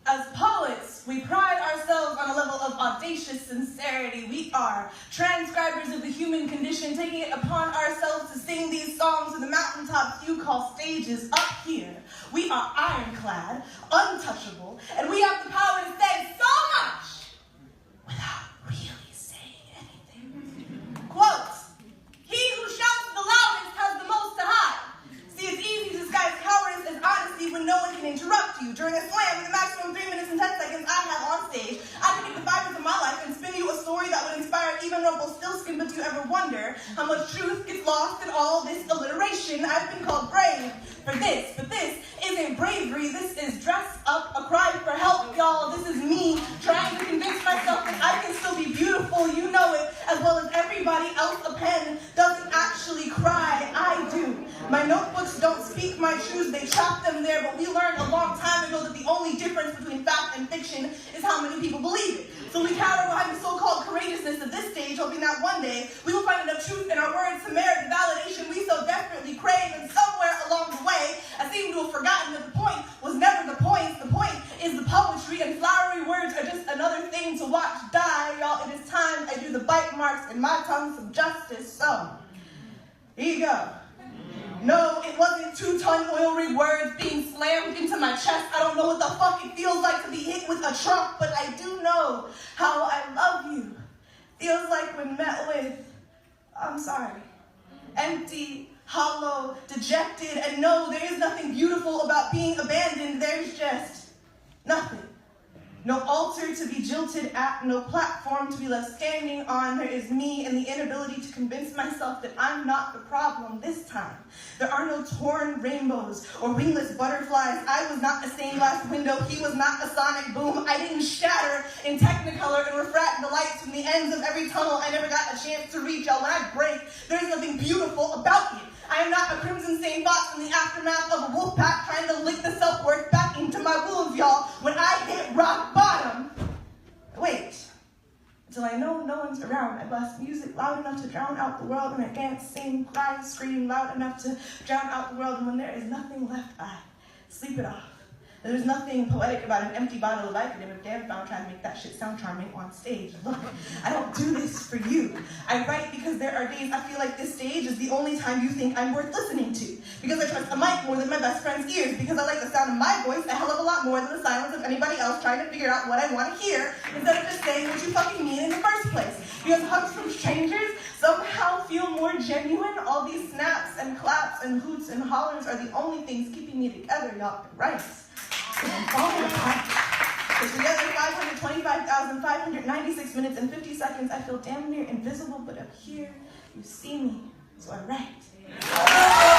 As poets, we pride ourselves on a level of audacious sincerity. We are transcribers of the human condition, taking it upon ourselves to sing these songs to the mountaintops you call stages. Up here, we are ironclad, untouchable, and we have the power to say so much without really saying anything. Quote, "He who shouts the loudest has the most to hide." See, it's easy to disguise cowardice as honesty when no one can interrupt you. During a slam, in the maximum 3 minutes and 10 seconds I have on stage, I can take the fibers of my life and spin you a story that would inspire even Rumpelstiltskin. But do you ever wonder how much truth gets lost in all this alliteration? I've been called brave for this, but this isn't bravery. This is dress up, a cry for help, y'all. This is me trying to convince myself that I can still be beautiful. You know it as well as everybody else. A pen doesn't actually cry. I do. My notebooks don't speak my truths. They trap them there. But we learned a long time ago that the only difference between fact and fiction is how many people believe it. So we cower behind the so-called courageousness of this stage, hoping that one day we will find enough truth in our words to merit the validation we so desperately crave. And somewhere along the way, I seem to have forgotten that the point was never the point. The point is the poetry, and flowery words are just another thing to watch die. Y'all, it is time I do the bite marks in my tongue some justice. So, here you go. No, it wasn't 2-ton oil rig words being slammed into my chest. I don't know what the fuck it feels like to be hit with a truck, but I do know how I love you. Feels like when met with, I'm sorry, empty, hollow, dejected, and no, there is nothing beautiful about being abandoned. There's just nothing. No altar to be jilted at, no platform to be left standing on. There is me and the inability to convince myself that I'm not the problem this time. There are no torn rainbows or wingless butterflies. I was not a stained glass window. He was not a sonic boom. I didn't shatter in technicolor and refract the lights from the ends of every tunnel I never got a chance to reach. Y'all, when I break, there's nothing beautiful about it. I am not a crimson-stained box in the aftermath of a wolf pack trying to lick the self-worth back into my wounds, y'all. When I hit rock bottom, wait, until I know no one's around. I blast music loud enough to drown out the world, and I dance, sing, cry, scream loud enough to drown out the world. And when there is nothing left, I sleep it off. And there's nothing poetic about an empty bottle of Vicodin if Dan found trying to make that shit sound charming on stage. Look, I don't do this for you. I write because there are days I feel like this stage is the only time you think I'm worth listening to. Because I trust a mic more than my best friend's ears. Because I like the sound of my voice a hell of a lot more than the silence of anybody else trying to figure out what I want to hear instead of just saying what you fucking mean in the first place. Because hugs from strangers somehow feel more genuine. All these snaps and claps and hoots and hollers are the only things keeping me together, y'all. Right. I'm falling apart. Because together, 525,596 minutes and 50 seconds, I feel damn near invisible, but up here, you see me, so I write.